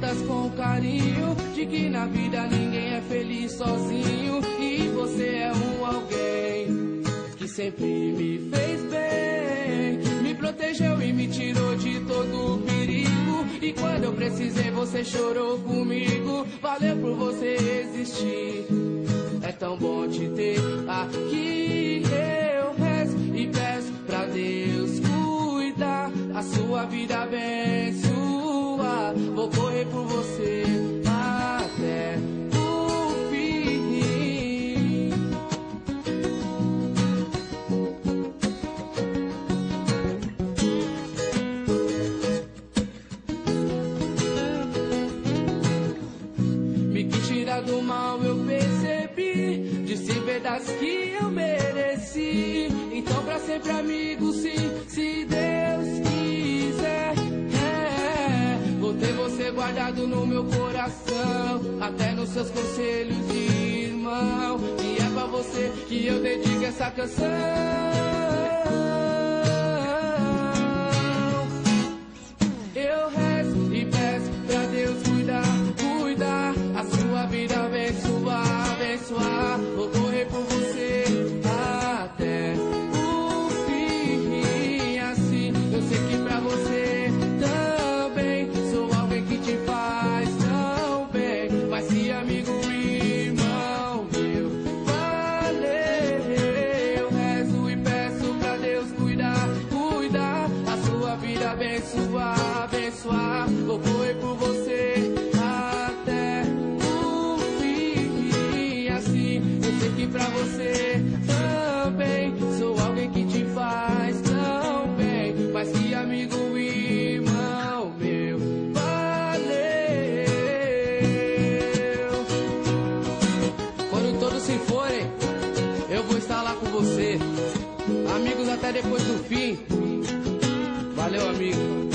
feitas com carinho, de que na vida ninguém é feliz sozinho. E você é um alguém que sempre me fez bem, me protegeu e me tirou de todo o perigo. E quando eu precisei você chorou comigo. Valeu por você existir, é tão bom te ter aqui. Eu rezo e peço pra Deus cuidar, a sua vida abençoar. Vou correr por você até o fim. Me quis tirar do mal, eu percebi, disse verdades que eu mereci. Então pra sempre amigo, sim, se Deus quiser, vou ter você guardado no meu coração, até nos seus conselhos de irmão. E é pra você que eu dedico essa canção. Eu rezo e peço pra Deus cuidar, a sua vida abençoar. Vou correr por você até o fim. Assim eu sei que pra você também sou alguém que te faz tão bem. Mas se amigo, irmão meu, valeu. Eu rezo e peço pra Deus cuidar, a sua vida abençoar. Vou correr por você até o fim. Assim eu sei que pra você também sou alguém que te faz tão bem. Mas que amigo, irmão meu, valeu. Quando todos se forem, eu vou estar lá com você. Amigos até depois do fim. Valeu, amigo.